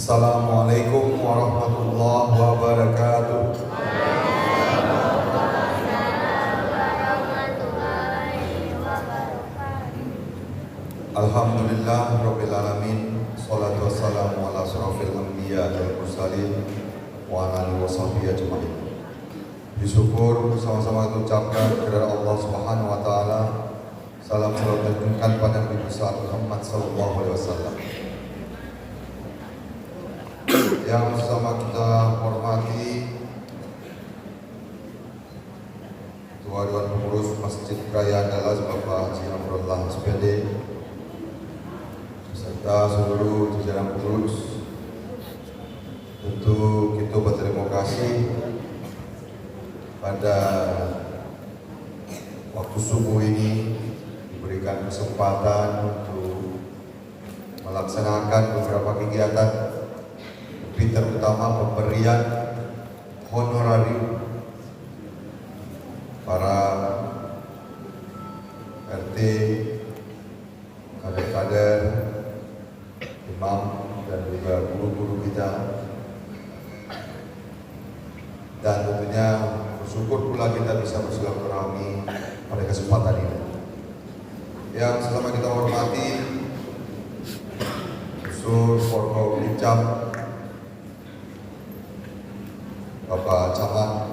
Assalamualaikum warahmatullahi wabarakatuh. Alhamdulillah Rabbil Alamin. Salatu wassalamu ala asrafil anbiya wal mursalin wa ala alihi washabihi ajmain. Bersyukur sama-sama kita ucapkan kepada Allah Subhanahu wa taala. Salam salawat dan berkah pada Nabi besar Muhammad sallallahu alaihi wasallam. Yang sama kita hormati Ketua Dewan Pengurus Masjid Raya Andalas Bapak Haji Amrullah SPD serta seluruh jajaran pengurus. Tentu kita berterima kasih pada waktu subuh ini diberikan kesempatan untuk melaksanakan beberapa kegiatan, tapi terutama pemberian honorarium para RT, kader-kader, imam dan juga guru-guru kita, dan tentunya bersyukur pula kita bisa bersilaturahmi pada kesempatan ini. Yang selama kita hormati Usul Forkopimda Bapak Camat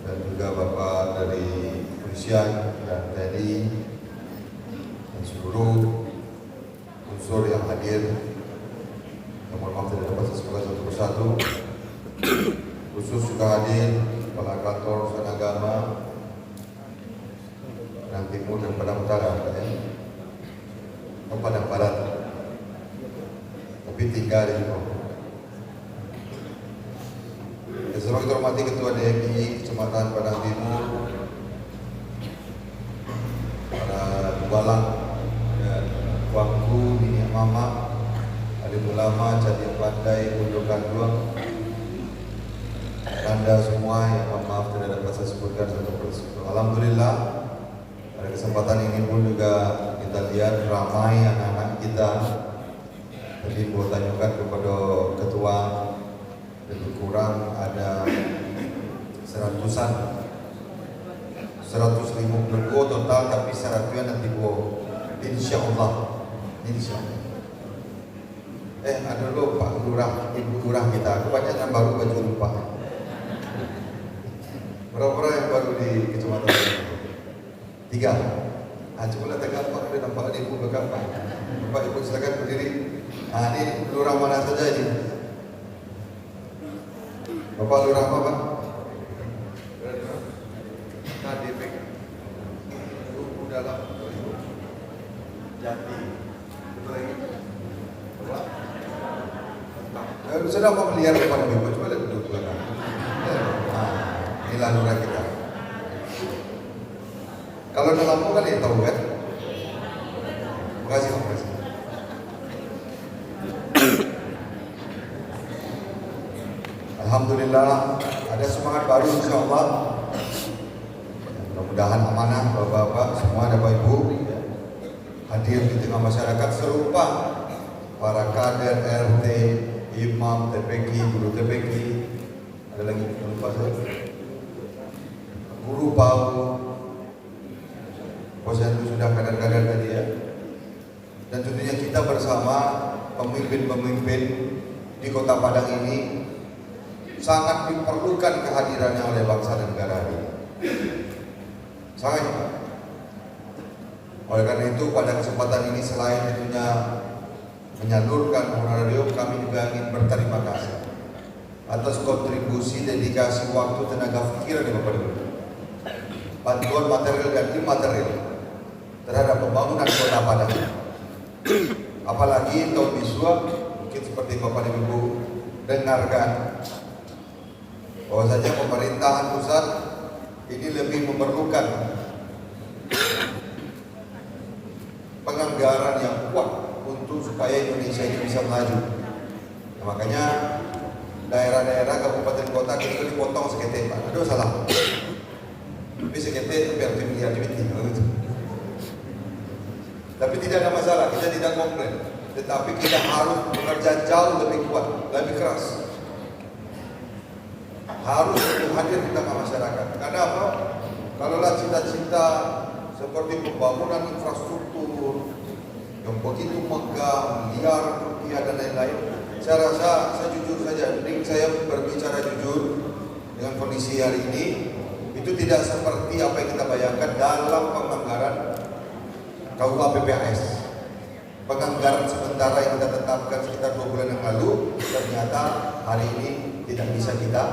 dan juga Bapak dari Kepolisian dan TNI dan seluruh unsur yang hadir. Mohon maaf tidak dapat saya sebutkan satu persatu. Khusus juga hadir Kepala Kantor Urusan Agama Padang Timur dan Padang Utara, Padang Barat, tapi tinggal di Jepang. Selamat kita hormati Ketua DMI Kecamatan Padang Timur, para Bubalang dan Waktu Bini Mama, Alim Ulama, Cadi Pandai, Undukan Duang, Anda semua yang maaf tidak dapat saya sebutkan satu persatu. Alhamdulillah pada kesempatan ini pun juga kita lihat ramai anak-anak kita. Tadi mau tanyakan kepada ketua, lebih kurang ada 150 total, tapi 100 nanti insya Allah. Ada dulu Pak Lurah, Ibu Lurah kita, kebanyakan baru baju lupa. Berapa yang baru di kecamatan ini? 3. Coba lihat Pak, ada nampak di ibu belakang Pak. Bapak Ibu silakan berdiri. Ini lurah mana saja ini? Bapak lurah apa Pak? KDP. Lugu dalam Jati. Betul lagi. Sudah mau melihat kepada Ibu, coba lihat dulu belakang. Inilah lurah kita. Kalau ada lampu kan ya tahu kan? Terima kasih. Alhamdulillah ada semangat baru insya Allah. Mudah-mudahan amanah Bapak-Bapak semua, ada Bapak Ibu hadir di tengah masyarakat serupa para kader RT, imam, TPQ, guru TPQ, ada lagi lupa saya, guru PAU. Posyandu sudah kader-kader tadi ya. Dan tentunya kita bersama pemimpin-pemimpin di Kota Padang ini sangat diperlukan kehadirannya oleh bangsa dan negara ini. Sangat. Oleh karena itu pada kesempatan ini selain tentunya menyalurkan honorarium, kami juga ingin berterima kasih atas kontribusi, dedikasi waktu, tenaga pikiran dari Bapak Ibu. Bantuan material dan imaterial terhadap pembangunan Kota Padang. Apalagi tahun Biswa, mungkin seperti Bapak dan Ibu dengarkan bahwasanya pemerintahan pusat ini lebih memerlukan penganggaran yang kuat untuk supaya Indonesia ini bisa maju. Nah, makanya daerah-daerah kabupaten kota kita dipotong seketik, Pak. Aduh salah. Tapi seketik biar miliar gitu. Tapi tidak ada masalah, kita tidak komplain. tetapi kita harus bekerja jauh lebih kuat, lebih keras. Harus hadir di tengah masyarakat. Karena apa? Kalaulah cita-cita seperti pembangunan infrastruktur yang begitu megah, miliaran rupiah dan lain-lain, saya rasa, saya jujur saja, saya berbicara jujur dengan kondisi hari ini, itu tidak seperti apa yang kita bayangkan dalam penganggaran KUHP-PAS. Penganggaran sementara yang kita tetapkan sekitar 2 bulan yang lalu, ternyata hari ini tidak bisa kita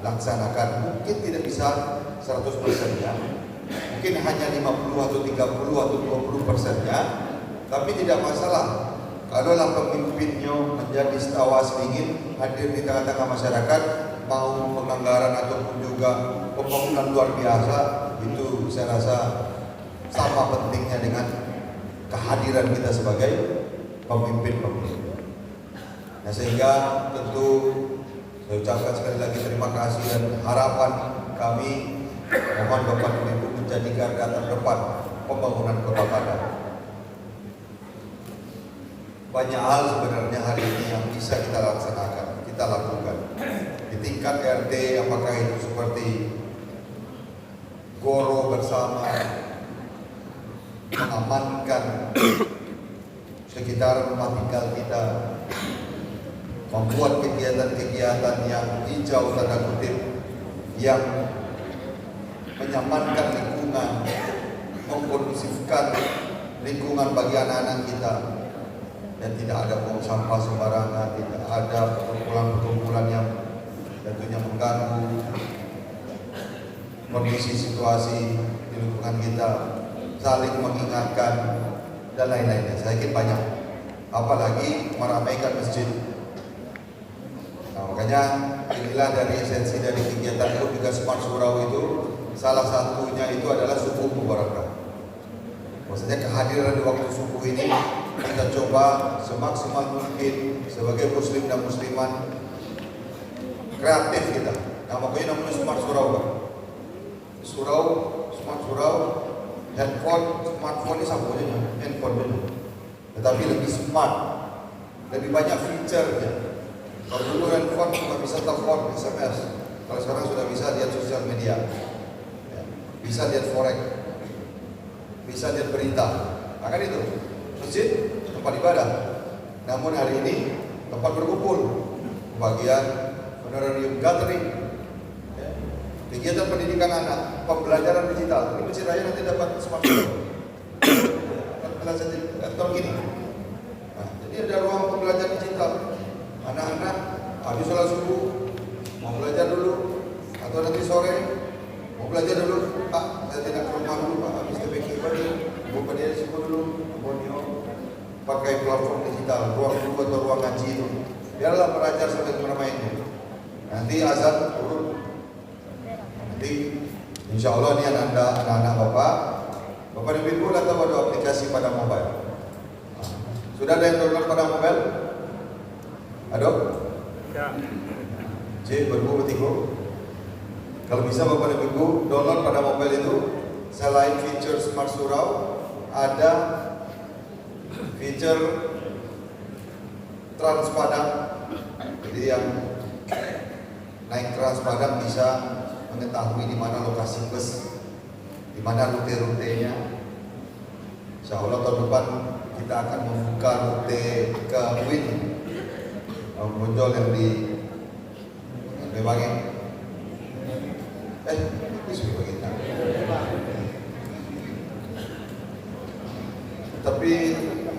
laksanakan. Mungkin tidak bisa 100% ya, mungkin hanya 50 atau 30 atau 20%-nya, tapi tidak masalah. Kalaulah pemimpinnya menjadi tawas dingin, hadir di tengah-tengah masyarakat, mau penganggaran ataupun juga pembangunan luar biasa, itu saya rasa sama pentingnya dengan kehadiran kita sebagai pemimpin-pemimpin. Nah, sehingga tentu saya ucapkan sekali lagi terima kasih dan harapan kami, mohon Bapak Ibu menjadi garda terdepan pembangunan Kota Padang. Banyak hal sebenarnya hari ini yang bisa kita laksanakan, kita lakukan di tingkat RT, apakah itu seperti goro bersama, mengamankan sekitar rumah tinggal kita, membuat kegiatan-kegiatan yang hijau tanda kutip, yang menyamankan lingkungan, mengkondusifkan lingkungan bagi anak-anak kita, dan tidak ada buang sampah sembarangan, tidak ada perkumpulan-perkumpulan yang tentunya mengganggu kondisi situasi di lingkungan kita, saling mengingatkan dan lain-lainnya. Saya yakin banyak, apalagi meramaikan masjid. Nah, makanya inilah dari esensi dari kegiatan juga Smart Surau itu, salah satunya itu adalah subuh mubarakah. Maksudnya kehadiran di waktu subuh ini kita coba semaksimal mungkin sebagai muslim dan muslimat kreatif kita. Nah, makanya namanya Smart Surau, Pak. Surau, Smart Surau, handphone, smartphone ini sama aja, handphone dulu. Tetapi lebih smart, lebih banyak feature-nya. Kalau dulu handphone cuma bisa telepon, SMS. Kalau sekarang sudah bisa lihat sosial media, ya, bisa lihat forex, bisa lihat berita. Nah, kan itu masjid tempat ibadah. Namun hari ini tempat berkumpul, bagian honorarium gathering, ya, kegiatan pendidikan anak, pembelajaran digital. Ini Masjid Raya nanti dapat smartphone. Tahun gini. Nah, jadi ada ruang pembelajaran digital. Anak-anak habis sholat subuh mau belajar dulu, atau nanti sore mau belajar dulu. Pak, saya tidak ke rumah dulu, Pak. Habis TPQ tadi, mau pada situ dulu, mau pakai platform digital, ruang guru atau ruang ngaji itu. Biarlah belajar sampai bermainnya. Nanti azan turun. Nanti insya Allah ini anak-anak Bapak dan Ibu atau ada aplikasi pada mobile. Sudah ada yang download pada mobile? Ada? Ya. C, berbu, bertigo. Kalau bisa Bapak dan Ibu download pada mobile itu, selain fitur Smart Surau, ada fitur Trans Padang. Jadi yang naik Trans Padang bisa mengetahui di mana lokasi bus, di mana rute-rutenya. Insya Allah tahun depan kita akan membuka rute ke Win, Bonjol yang di Bebangin. Bisa begitu. Tapi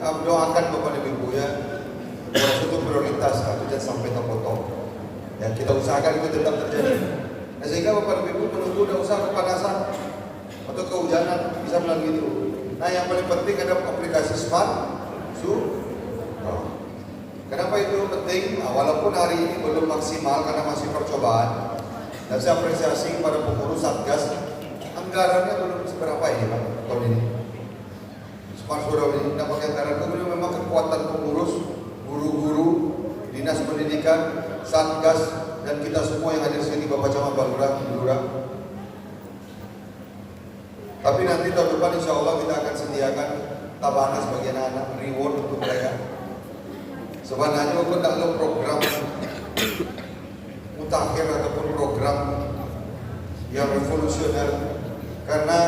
doakan Bapak dan Ibu ya, kalau itu prioritas, itu jangan sampai terpotong. Ya, kita usahakan itu tetap terjadi. Nah, sehingga Bapak dan Ibu menunggu ada usaha kepanasan atau kehujanan bisa melalui itu. Nah, yang paling penting ada aplikasi Smart Surau. Kenapa itu penting? Nah, walaupun hari ini belum maksimal karena masih percobaan, dan saya apresiasi kepada pengurus Satgas, anggarannya belum seberapa ini Pak tahun ini. Smart Surau ini dapat anggaran, kemudian memang kekuatan pengurus, guru-guru, dinas pendidikan, Satgas, dan kita semua yang hadir sini, Bapak Camat, Pak Lurah. Tapi nanti tahun depan insya Allah kita akan sediakan tabana sebagai anak-anak reward untuk mereka. Sebenarnya aku tak ada program mutakhir ataupun program yang revolusioner, karena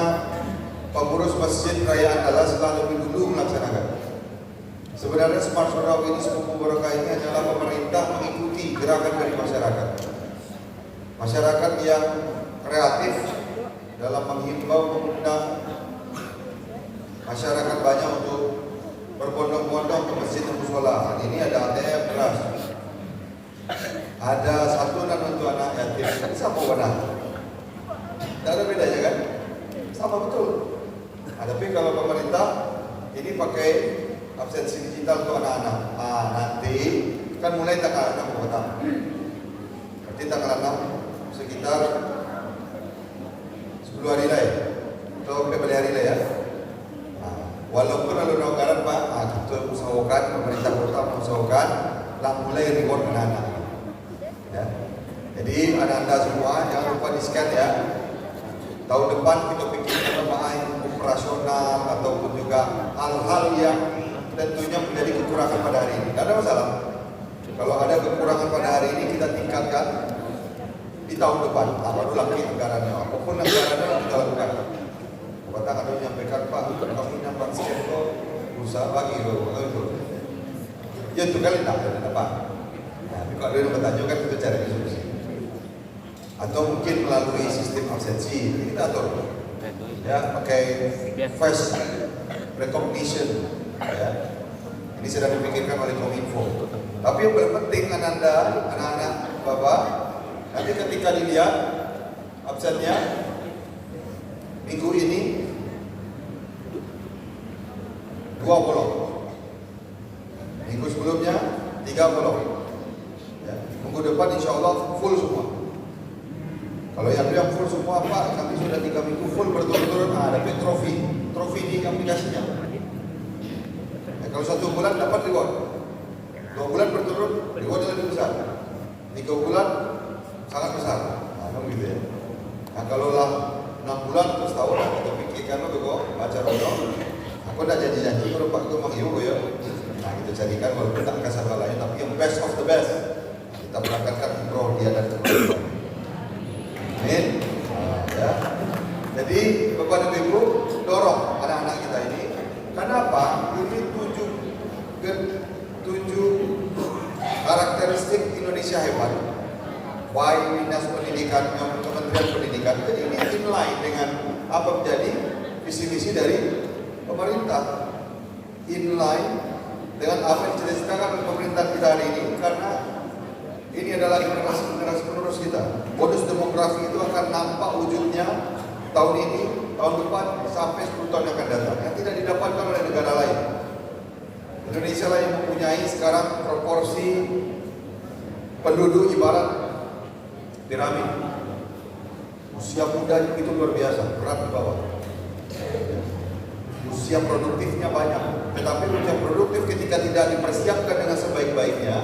pengurus Masjid Raya Andalas selalu lebih dulu melaksanakan. Sebenarnya Smart Surau ini, Sepupu Barokah ini adalah pemerintah mengikuti gerakan dari masyarakat. Masyarakat yang kreatif dalam menghimbau, mengundang masyarakat banyak untuk berbondong-bondong ke masjid dan musola. Ini ada ATM beras, ada santunan untuk anak yatim, kan sama benar. Tidak ada bedanya kan? Sama betul. Tapi kalau pemerintah ini pakai absensi digital untuk anak-anak. Nanti kan mulai tanggal 6 petang. Berarti tanggal 6 sekitar 10 hari lah ya, atau berapa hari lah ya. Walaupun ada anggaran Pak, kita usahakan, pemerintah kota mengusahakan lah mulai reward anak-anak. Ya. Jadi anak-anak semua jangan lupa di-scan ya. Tahun depan kita pikirkan tambahan operasional ataupun juga hal-hal yang tentunya menjadi kekurangan pada hari ini. Tidak ada masalah. Kalau ada kekurangan pada hari ini kita tingkatkan di tahun depan. Baru lagi anggarannya. Apapun anggarannya kita lakukan. Kata ada menyampaikan Pak, kami nampak scan kok usaha bagi loh. Ya itu kali tak ada Pak. Tapi kalau dia bertanya kan kita cari solusi. Atau mungkin melalui sistem absensi kita atur. Ya pakai face recognition. Ya. Ini sedang dipikirkan oleh Kominfo. Tapi yang paling penting anak-anak Bapak, nanti ketika dilihat absennya minggu ini 2 bolong, minggu sebelumnya 3 bolong, ya. Minggu depan insya Allah full semua. Kalau yang bilang full semua Pak, kami sudah 3 minggu full berturut-turut, ada trofi di aplikasinya. Kalau 1 bulan dapat reward, 2 bulan berturut reward lebih besar, 3 bulan sangat besar. Gitu ya. Nah kalau lah 6 bulan terus tahun kita pikirkan lo kok baca rodong. Aku dah janji-janji kalau Pak itu mengiu ya. Nah kita carikan walaupun tak kasar lain, tapi yang best of the best. Kita berangkatkan umroh dia dan kemudian. Amin. Ya. Jadi Bapak dan Ibu dorong anak-anak kita ini. Kenapa? Ini 7 karakteristik Indonesia hebat. Baik Dinas Pendidikan, Kementerian Pendidikan, jadi ini inline dengan apa menjadi visi-misi dari pemerintah. Inline dengan apa yang diceritakan oleh pemerintah kita hari ini, karena ini adalah generasi penerus kita. Bonus demografi itu akan nampak wujudnya tahun ini, tahun depan, sampai 10 tahun yang akan datang, yang tidak didapatkan oleh negara lain. Indonesia lah yang mempunyai sekarang proporsi penduduk ibarat piramid. Usia muda itu luar biasa, berat di bawah. Usia produktifnya banyak, tetapi usia produktif ketika tidak dipersiapkan dengan sebaik-baiknya,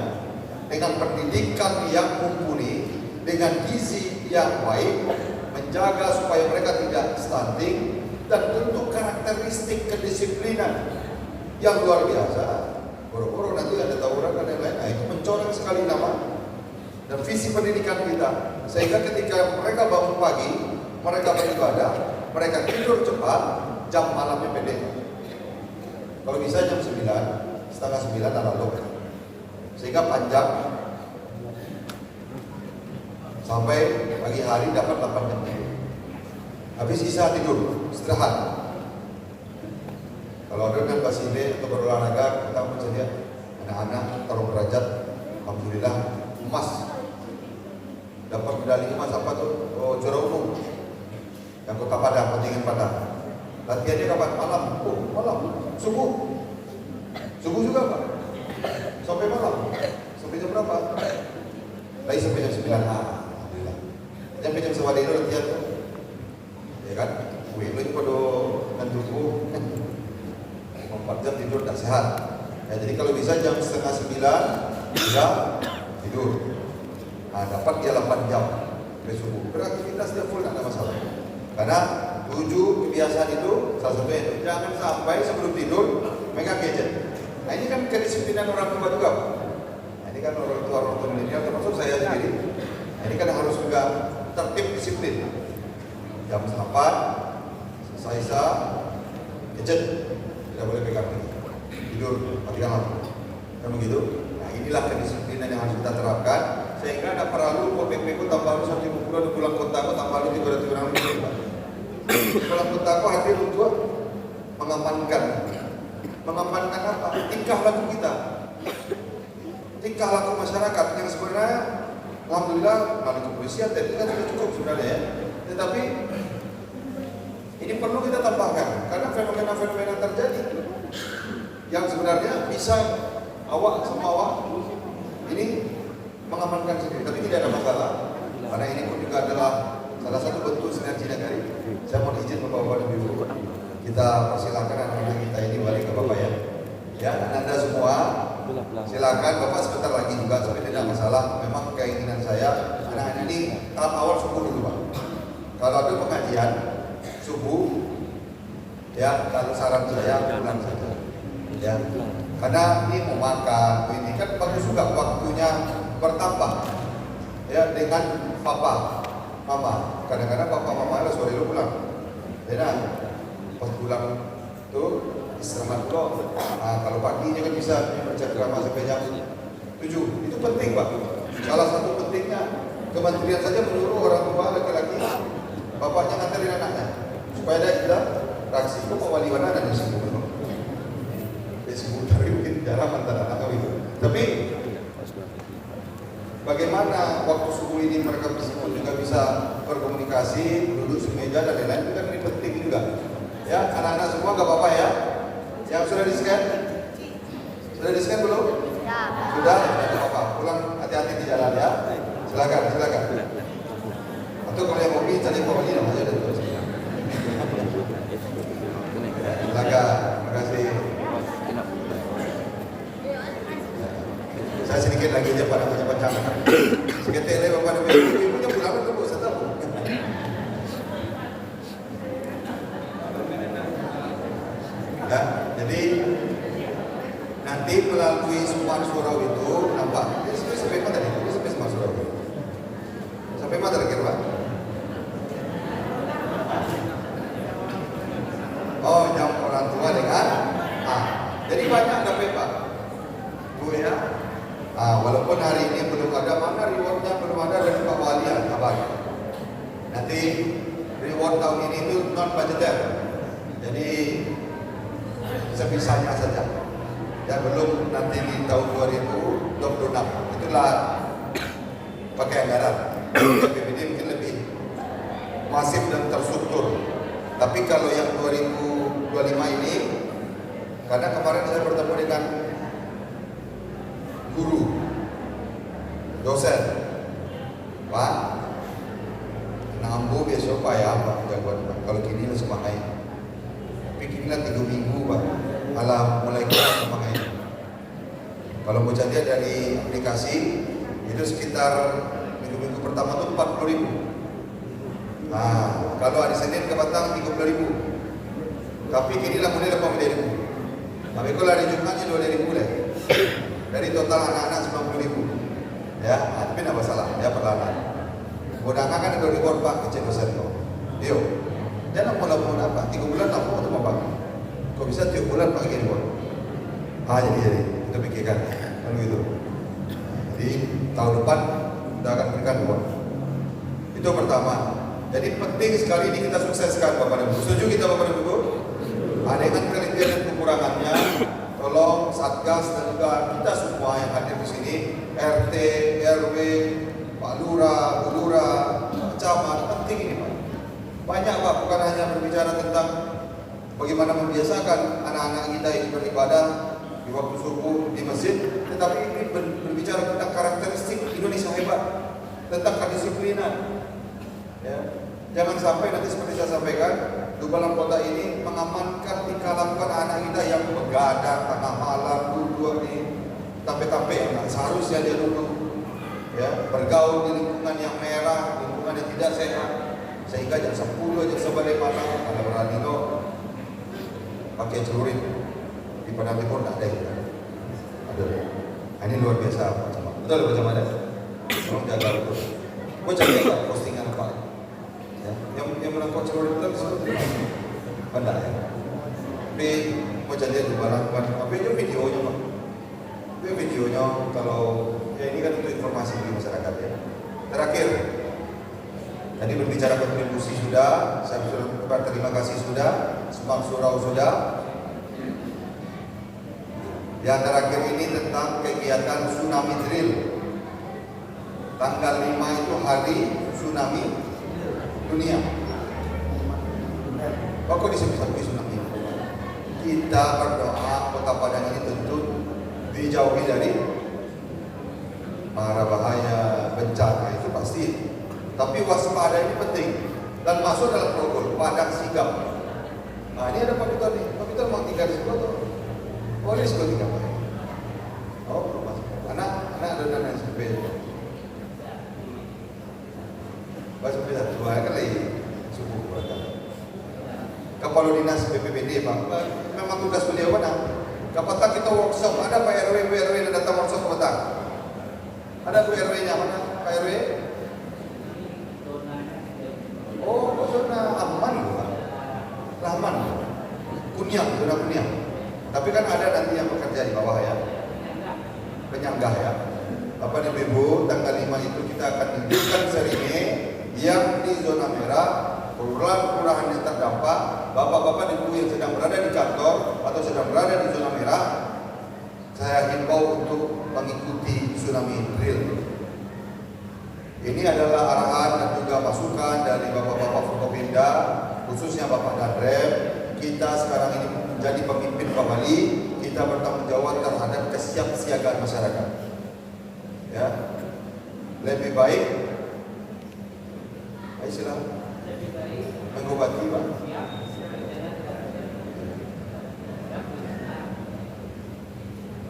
dengan pendidikan yang mumpuni, dengan gizi yang baik, menjaga supaya mereka tidak stunting, dan tentu karakteristik kedisiplinan yang luar biasa. Boro-boro nanti ada tawuran dan lain-lain. Nah, itu mencoreng sekali nama dan visi pendidikan kita, sehingga ketika mereka bangun pagi, mereka beribadah, mereka tidur cepat, jam malamnya pendek. Kalau bisa jam 9, setengah 9 analog, sehingga panjang sampai pagi hari dapat 8 jam. Habis sisa tidur, istirahat. Kalau ada dengan basile atau berolahraga, kita menjadi anak-anak taruh derajat, alhamdulillah emas. Dapat medali emas apa tuh? Oh, juara umum. Yang Kota Padang, Kontingen Padang. Latihannya kapan? Malam. Oh, malam. Subuh. Subuh juga Pak. Sampai malam. Sampai jam berapa? Lagi sampai jam 9. Alhamdulillah. Sampai jam 9 itu latihan. Ya kan? Wih, lu pada ngantukku. 4 jam tidur tak sehat. Ya, jadi kalau bisa jam setengah 9 sudah tidur. Nah, dapat dia 8 jam dari subuh. Beraktivitas dia full, tak ada masalah. Karena 7 kebiasaan itu salah satunya itu. Jangan sampai sebelum tidur megang gadget. Nah ini kan kedisiplinan orang tua juga. Ini kan orang tua milenial termasuk saya sendiri. Nah, ini kan harus juga tertib disiplin. Jam 8 selesai gadget, tidak boleh pegang lagi. Tidur, matikan lampu. Kan begitu? Nah, inilah kedisiplinan yang harus kita terapkan sehingga tidak perlu PPP ku tambah lu sampai pulang kota ku tambah lu tiba-tiba orang ini. Pulang kota ku hadir untuk mengamankan apa? Tingkah laku kita, tingkah laku masyarakat yang sebenarnya alhamdulillah melalui kepolisian tadi kan sudah cukup sebenarnya ya. Tetapi ini perlu kita tambahkan karena fenomena-fenomena terjadi yang sebenarnya bisa awak ini mengamankan sendiri, tapi tidak ada masalah karena ini pun juga adalah salah satu bentuk sinergi negari. Saya mohon izin Bapak-Bapak dan Ibu, kita persilakan anak-anak kita ini balik ke Bapak ya. Ya, Anda semua silakan Bapak sebentar lagi juga, tapi tidak masalah. Memang keinginan saya anak-anak ini tahap awal subuh dulu Pak. Kalau ada pengajian subuh, ya kalau saran saya pulang saja. Ya, karena ini mau makan, ini kan bagus juga waktunya bertambah. Ya dengan papa, mama. Kadang-kadang papa mama harus sore lu pulang. Ya, pas pulang tuh istirahat dulu. Nah, kalau paginya kan bisa bercengkrama sampai jam 7. Itu penting Pak. Salah satu pentingnya kementerian saja menyuruh orang tua laki-laki bapaknya nganterin anaknya supaya ada tidak reaksi. Kok mau wali mana ada di sini? Tapi mungkin jarang antara anak itu. Tapi bagaimana waktu subuh ini mereka juga bisa berkomunikasi, duduk semeja dan lain-lain itu kan ini penting juga. Ya, anak-anak semua nggak apa-apa ya. Yang sudah di scan? Sudah di scan belum? Ya. Sudah, tidak apa-apa. Pulang hati-hati di jalan ya. Silakan. Atau kalau yang mobil cari bawahnya aja dan terus. Silakan. Terima kasih. Saya sedikit lagi aja pada baca-baca. Sedikit lagi Bapak dan Ibu, ibunya pulang dulu, saya tahu. Ya, jadi nanti melalui Suman Surau itu nampak. Ini sampai mana tadi? Ini sampai Suman Surau. Sampai mana lagi Pak? Oh, jam orang tua dengan jadi banyak dapat Pak. Bu ya. Walaupun hari ini belum ada, mana rewardnya belum ada dari Pak Wali kabar. Nanti reward tahun ini itu non budgeter, jadi sebisanya saja. Ya belum nanti di tahun 2026 itulah pakai anggaran. PPBD mungkin lebih masif dan terstruktur. Tapi kalau yang 2025 ini, karena kemarin saya bertemu dengan guru, dosen, Pak, nambu besok Pak ya Pak, jagoan Pak. Kalau kini lah semangat, tapi kini lah 3 minggu Pak, malah mulai kurang semangat. Kalau mau lihat dari aplikasi, itu sekitar minggu-minggu pertama itu 40.000. Nah, kalau hari Senin ke Batang 30.000, tapi kini lah mulai 80.000. Tapi kalau hari Jumatnya 2.000 lah. Dari total anak-anak 90.000. Ya, tapi tidak masalah, ya perlahan. Mudah-mudahan kan ada reward Pak kecil dosen kok. Yuk, jangan mula-mula apa, 3 bulan tak mau Pak. Kok bisa 3 bulan Pak gini reward? Jadi kita pikirkan, kan begitu. Jadi tahun depan kita akan berikan reward. Itu pertama. Jadi penting sekali ini kita sukseskan Bapak dan Ibu. Setuju kita Bapak dan Ibu? Ada dengan kelebihan dan kekurangannya. Tolong Satgas dan juga kita semua yang hadir di sini, RT, RW, Pak Lurah, Bu Lurah, Camat, penting ini Pak. Banyak Pak, bukan hanya berbicara tentang bagaimana membiasakan anak-anak kita ini beribadah di waktu subuh di masjid, tetapi ini berbicara tentang karakteristik Indonesia hebat, tentang kedisiplinan. Ya. Jangan sampai nanti seperti saya sampaikan, Dubalang kota ini mengamankan tingkah laku anak kita yang begadang tengah malam, duduk di tape-tape yang seharusnya dia duduk, ya, bergaul di lingkungan yang merah, lingkungan yang tidak sehat, sehingga jam 10 aja sebalik malam ada berani pakai celurit di Padang Timur tak ada. Ini luar biasa macam Betul macam mana? Tolong jaga betul. Kau cari tak postingan apa? Ya, yang menangkap celur itu seperti apa? Pandai ya. Tapi kau cari di barang, apa itu videonya pak? Itu videonya kalau ya ini kan untuk informasi di masyarakat ya. Terakhir, tadi berbicara kontribusi sudah, saya berterima kasih sudah, semak surau sudah. Yang terakhir ini tentang kegiatan tsunami drill. Tanggal 5 itu hari tsunami dunia. Kok disebut tsunami? Kita berdoa Kota Padang ini tentu dijauhi dari mara bahaya bencana itu pasti. Tapi waspada ini penting dan masuk dalam protokol Padang sigap. Nah ini ada Pak Peter nih. Pak Peter mau tinggal di situ. Boleh sekali tinggal Pak. Oh belum masuk. Anak ada dana SMP. Masuk bisa dua kali subuh berkata. Kepala Dinas BPBD Pak. Memang tugas beliau mana? Kapatang kita workshop. Ada Pak RW yang datang workshop Kapatang. Ada Bu RW-nya mana? Pak RW? Oh, zona aman bukan? Rahman. Kunyang, zona Kunyang. Tapi kan ada nanti yang bekerja di bawah ya. Penyanggah ya. Apa nih Ibu, tanggal 5 itu kita akan tunjukkan serine yang di zona merah, kelurahan yang terdampak, bapak-bapak ibu yang sedang berada di kantor atau sedang berada di zona merah, saya himbau untuk mengikuti tsunami drill. Ini adalah arahan dan juga masukan dari bapak-bapak Forkopimda, khususnya Bapak Danrem. Kita sekarang ini menjadi pemimpin Bali, kita bertanggung jawab terhadap kesiapsiagaan masyarakat. Ya, lebih baik, ayo silakan. Mengobati Pak.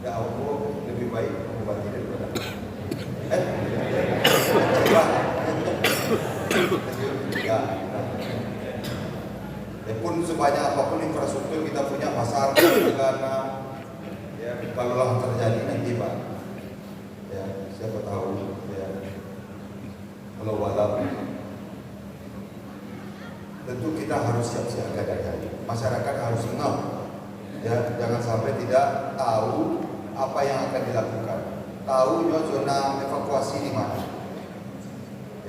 Ya Allah, lebih baik mengobati daripada. Ya pun sebanyak apapun infrastruktur kita punya pasar, negara, ya kalaulah terjadi nanti Pak, ya siapa tahu, ya kalau walau tentu kita harus siap-siaga dari hari. Masyarakat harus ngeh, ya jangan sampai tidak tahu apa yang akan dilakukan. Tahu zona evakuasi di mana.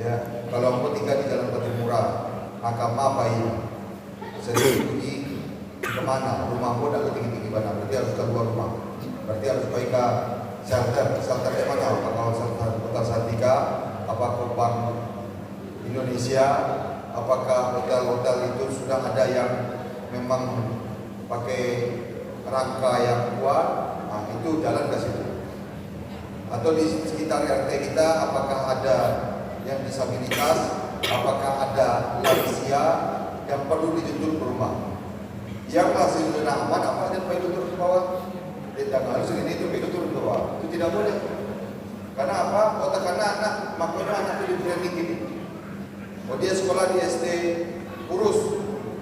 Ya, kalau mau tinggal di Jalan Patimura, Makam apa ini? Sembunyi kemana? Rumahmu tidak tinggi-tinggi mana? Berarti harus keluar rumah. Berarti harus pergi ke shelter di mana? Apakah shelter Kota Santika? Apakah Bank Indonesia? Apakah hotel-hotel itu sudah ada yang memang pakai rangka yang kuat? Nah, itu jalan ke situ. Atau di sekitar RT kita, apakah ada yang disabilitas? Apakah ada lansia yang perlu dituntun ke rumah? Yang masih zona aman, apa ada perlu turun ke bawah? Tidak harus ini itu perlu turun ke bawah. Itu tidak boleh. Karena apa? Otak anak, makanya anak itu training gini. Oh dia sekolah di SD urus,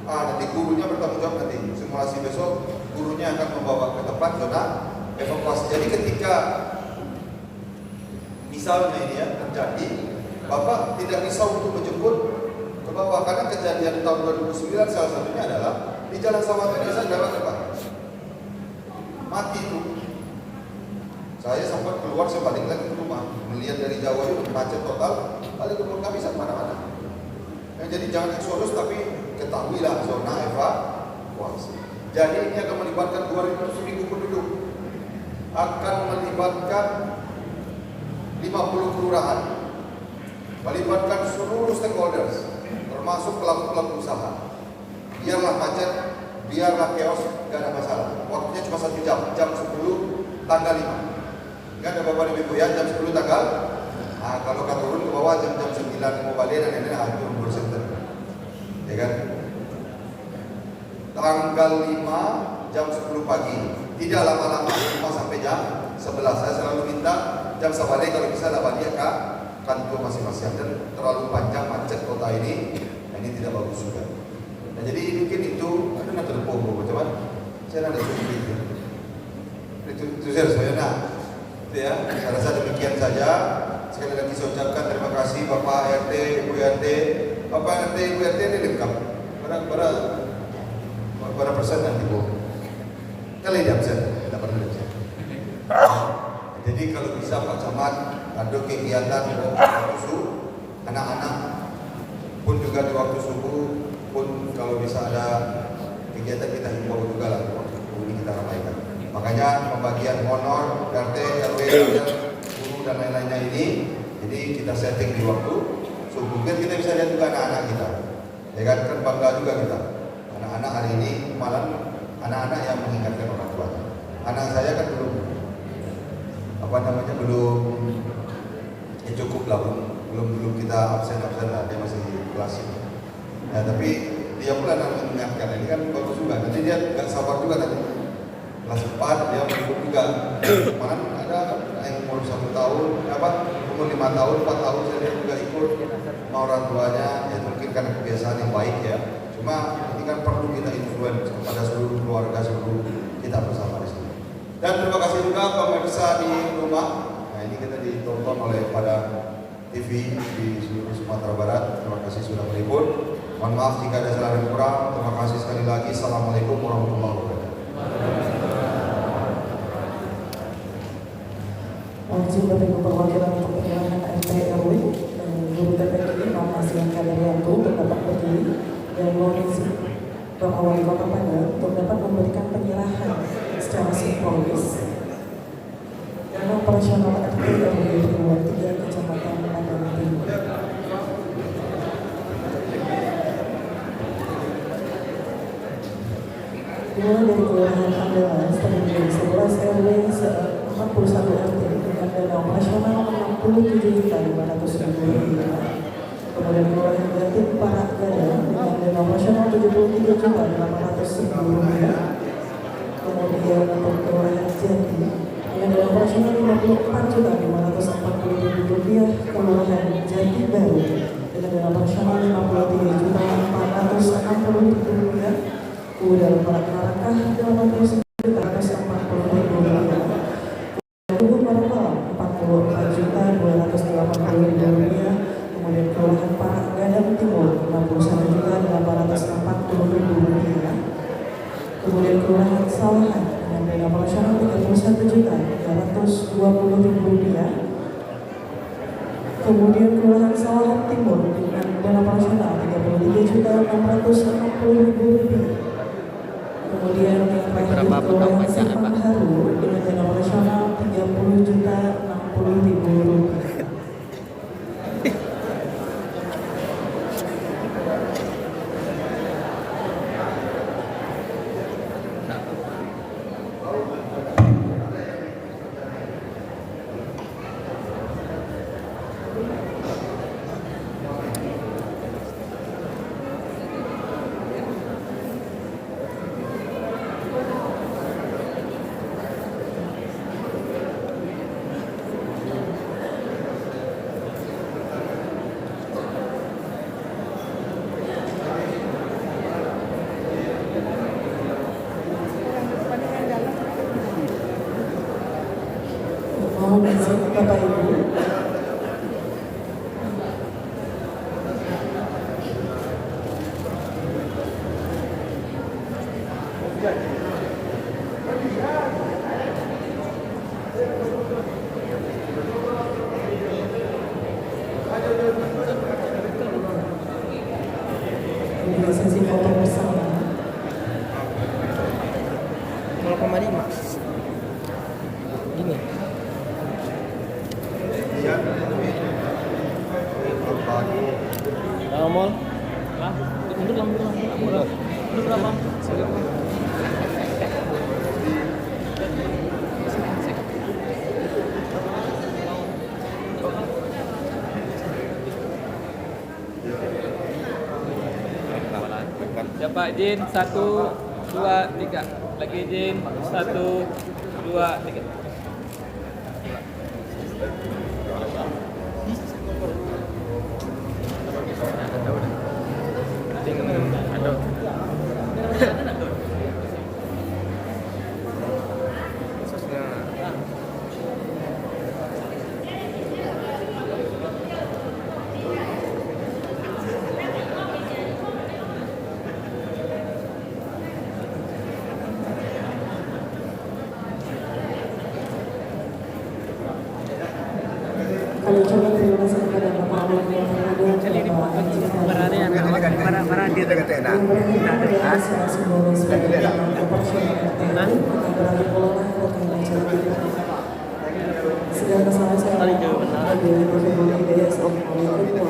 nanti gurunya bertanggung jawab nanti simulasi besok gurunya akan membawa ke tempat zona evakuasi. Jadi ketika misalnya ini ya terjadi, Bapak tidak risau untuk menjemput ke bawah karena kejadian tahun 2009 salah satunya adalah di Jalan Sawah Desa Jawa Pak. Mati itu. Saya sempat keluar sebalik lagi ke rumah, melihat dari Jawa itu macet total, balik ke rumah nggak bisa kemana-mana. Jadi jangan eksodus tapi ketahuilah zona evakuasi. Jadi ini akan melibatkan 200.000 penduduk, akan melibatkan 50 kelurahan, melibatkan seluruh stakeholders, termasuk pelaku-pelaku usaha. Biarlah macet, biarlah chaos, gak ada masalah. Waktunya cuma 1 jam, jam 10 tanggal 5. Ingat ada Bapak dan Ibu ya, jam 10 tanggal. Nah, kalau kau turun ke bawah jam 9 mau balik dan ini turun bersenter. Ya kan? Tanggal 5 jam 10 pagi. Tidak lama-lama, 5 sampai jam 11. Saya selalu minta jam sabalik kalau bisa lah balik ke kantor masing-masing. Dan terlalu panjang macet kota ini tidak bagus juga. Nah, jadi mungkin itu ada nak telepon macam mana? Saya ada itu saya nak. Itu ya, saya rasa demikian saja. Sekali lagi saya ucapkan terima kasih Bapak RT, Ibu RT. Bapak RT, Ibu RT ini lengkap. Berapa persen nanti Bu? Kali dia absen, tidak pernah absen. Jadi kalau bisa Pak Camat ada kegiatan waktu subuh, anak-anak pun juga di waktu subuh pun kalau bisa ada kegiatan kita himbau juga lah waktu subuh ini kita ramaikan. Makanya pembagian honor, RT, RW, guru dan lain-lainnya ini, jadi kita setting di waktu subuh. Kan kita bisa lihat juga anak-anak kita, ya kan bangga juga kita. Anak-anak hari ini malam anak-anak yang mengingatkan orang tua. Anak saya kan belum cukup lah, belum kita absen lah, dia masih kelas ini. Nah, tapi dia pula nak mengingatkan, ini kan bagus juga. Nanti dia nggak sabar juga nanti kelas 4 dia ikut juga. Malah ada yang umur 1 tahun, umur 5 tahun, 4 tahun saya juga ikut sama orang tuanya. Ya mungkin karena kebiasaan yang baik ya. Cuma ini kan perlu kita influence kepada seluruh keluarga, seluruh kita bersama di sini. Dan terima kasih juga pemirsa di rumah. Nah ini kita ditonton oleh pada TV di seluruh Sumatera Barat. Terima kasih sudah meliput. Mohon maaf jika ada salah dan kurang. Terima kasih sekali lagi. Assalamualaikum warahmatullahi wabarakatuh. Izin Bapak Ibu perwakilan untuk penyerahan RT RW dan guru TPK Bapak Siang Kadarianto untuk dapat berdiri dan mohon izin Bapak Wali Kota Padang untuk dapat memberikan penyerahan secara simbolis dana operasional RT RW 3 Kecamatan Padang Timur. Dimulai dari Kelurahan Andalas terdiri dari 11 RW 41 RT dengan dana operasional Rp67.500.000. Kemudian Kelurahan Jatim Parak Gada dengan dana operasional Rp73.800.000. Kemudian untuk Kelurahan Jati dengan dana operasional Rp54.540.000. Kelurahan Jati Baru dengan dana operasional Rp53.460.000. Kemudian Parak Narakah Rp800.440.000. Kemudian Parak Rp44.280.000. Kemudian Kelurahan Parak Gadang Timur Rp61.840.000. Kemudian Kelurahan Salahan dengan dana operasional Rp31.320.000. Kemudian Kelurahan Salahan Timur dengan dana operasional Rp33.660.000. Kemudian yang terakhir Kelurahan Simpang Haru dengan dana operasional Rp30.060.000. Mohon izin Bapak Ibu. Ini sesi foto bersama. 0,5 gini. Mall. Mundur berapa? Ya Pak Jin 1, 2, 3. Lagi Jin 1, 2, 3. Kami ucapkan terima kasih kepada Bapak Wali Periode Bapak Haji Para dia yang berhasil seluruh sebagai proporsional beralih pola dan segala kesalahan saya bagi Bapak Hidayah. Assalamualaikum warahmatullahi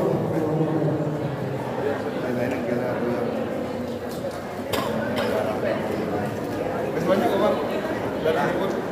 wabarakatuh.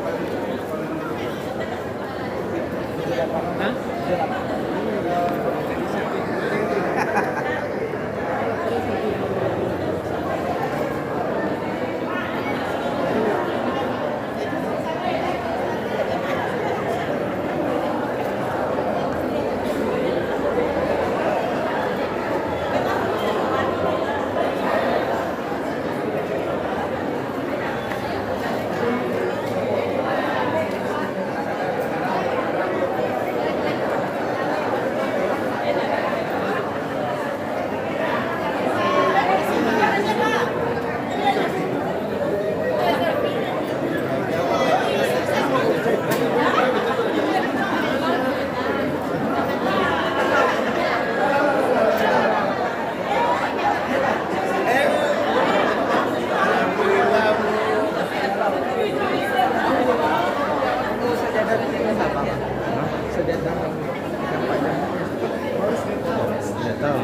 Tidak tahu.